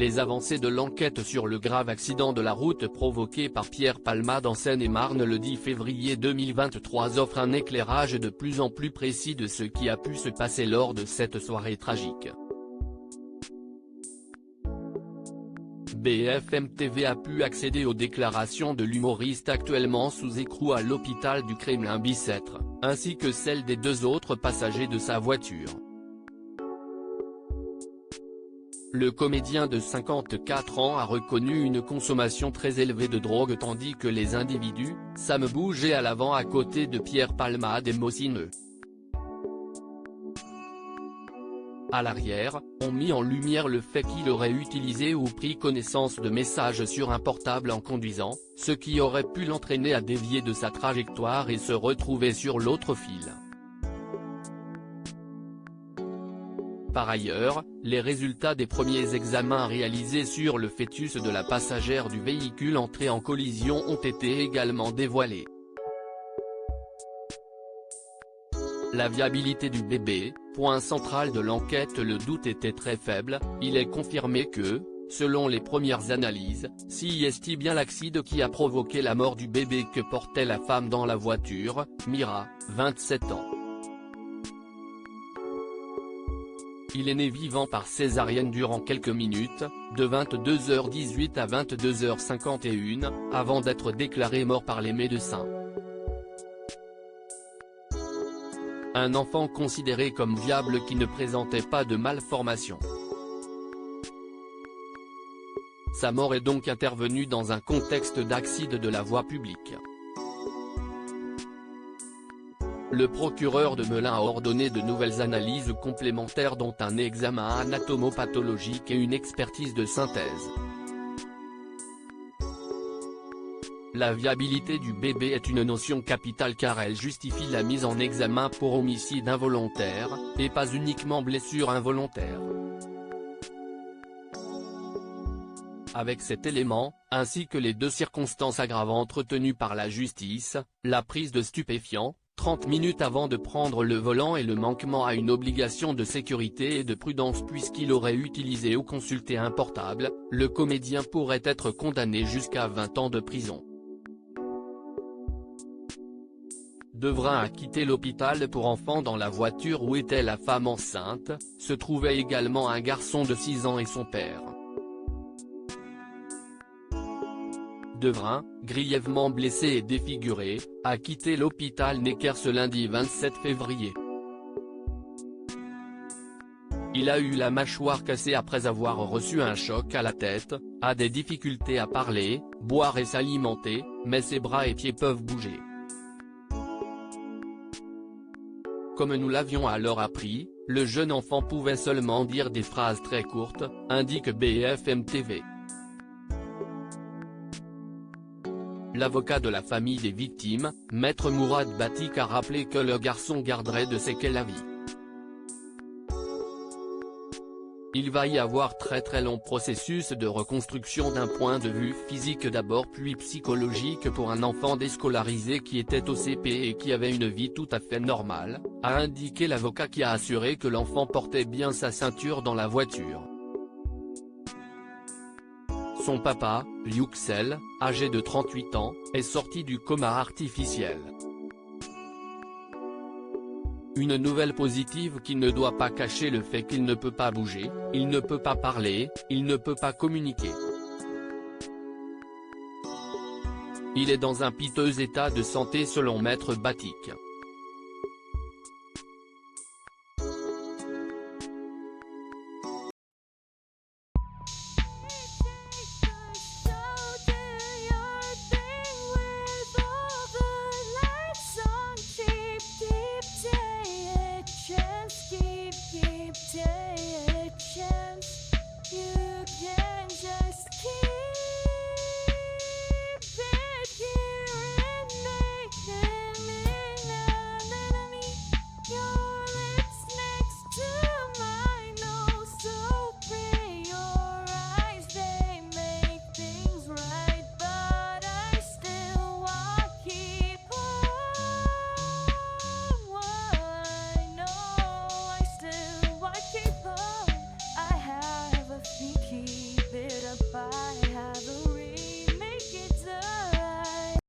Les avancées de l'enquête sur le grave accident de la route provoqué par Pierre Palmade en Seine-et-Marne le 10 février 2023 offrent un éclairage de plus en plus précis de ce qui a pu se passer lors de cette soirée tragique. BFM TV a pu accéder aux déclarations de l'humoriste actuellement sous écrou à l'hôpital du Kremlin-Bicêtre, ainsi que celles des 2 autres passagers de sa voiture. Le comédien de 54 ans a reconnu une consommation très élevée de drogue tandis que les individus, Sam bougeait à l'avant à côté de Pierre Palmade et Mosineux, à l'arrière, ont mis en lumière le fait qu'il aurait utilisé ou pris connaissance de messages sur un portable en conduisant, ce qui aurait pu l'entraîner à dévier de sa trajectoire et se retrouver sur l'autre fil. Par ailleurs, les résultats des premiers examens réalisés sur le fœtus de la passagère du véhicule entré en collision ont été également dévoilés. La viabilité du bébé, point central de l'enquête. Le doute était très faible, il est confirmé que, selon les premières analyses, c'est bien l'accident qui a provoqué la mort du bébé que portait la femme dans la voiture, Mira, 27 ans. Il est né vivant par césarienne durant quelques minutes, de 22h18 à 22h51, avant d'être déclaré mort par les médecins. Un enfant considéré comme viable qui ne présentait pas de malformation. Sa mort est donc intervenue dans un contexte d'accident de la voie publique. Le procureur de Melun a ordonné de nouvelles analyses complémentaires dont un examen anatomo-pathologique et une expertise de synthèse. La viabilité du bébé est une notion capitale car elle justifie la mise en examen pour homicide involontaire, et pas uniquement blessure involontaire. Avec cet élément, ainsi que les 2 circonstances aggravantes retenues par la justice, la prise de stupéfiants, 30 minutes avant de prendre le volant et le manquement à une obligation de sécurité et de prudence puisqu'il aurait utilisé ou consulté un portable, le comédien pourrait être condamné jusqu'à 20 ans de prison. Devrin a quitté l'hôpital pour enfants dans la voiture où était la femme enceinte, se trouvait également un garçon de 6 ans et son père. Devrin, grièvement blessé et défiguré, a quitté l'hôpital Necker ce lundi 27 février. Il a eu la mâchoire cassée après avoir reçu un choc à la tête, a des difficultés à parler, boire et s'alimenter, mais ses bras et pieds peuvent bouger. Comme nous l'avions alors appris, le jeune enfant pouvait seulement dire des phrases très courtes, indique BFM TV. L'avocat de la famille des victimes, Maître Mourad Batik a rappelé que le garçon garderait de séquelles à vie. Il va y avoir très long processus de reconstruction d'un point de vue physique d'abord puis psychologique pour un enfant déscolarisé qui était au CP et qui avait une vie tout à fait normale, a indiqué l'avocat qui a assuré que l'enfant portait bien sa ceinture dans la voiture. Son papa, Yüksel, âgé de 38 ans, est sorti du coma artificiel. Une nouvelle positive qui ne doit pas cacher le fait qu'il ne peut pas bouger, il ne peut pas parler, il ne peut pas communiquer. Il est dans un piteux état de santé selon Maître Batik. travel